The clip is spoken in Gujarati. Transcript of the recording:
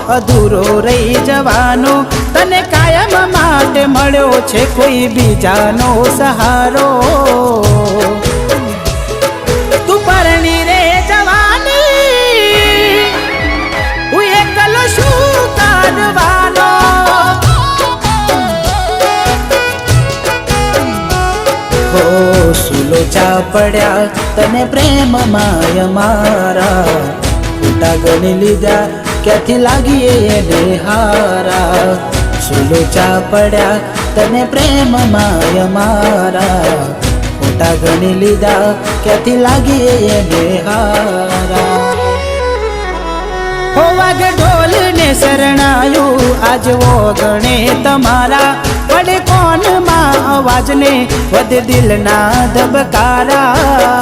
અધૂરો રહી જવાનો તને કાયમ માટે મળ્યો છે કોઈ બીજાનો સહારો તું પરણી રે જવાની હું એકલો શું કરવાનો હો સુલોચા પડ્યા તને પ્રેમ માય મારા ખોટા ગણી લીધા ક્યાંથી લાગીએ એને હારા સુલોચા પડ્યા તને પ્રેમ માય મારા ખોટા ગણી લીધા ક્યાંથી લાગીએ એને હારા હો વાગે ઢોલ ને શરણાયું આજ ગણે તમારા પડે કોનમાં અવાજ ને વધે દિલના ધબકારા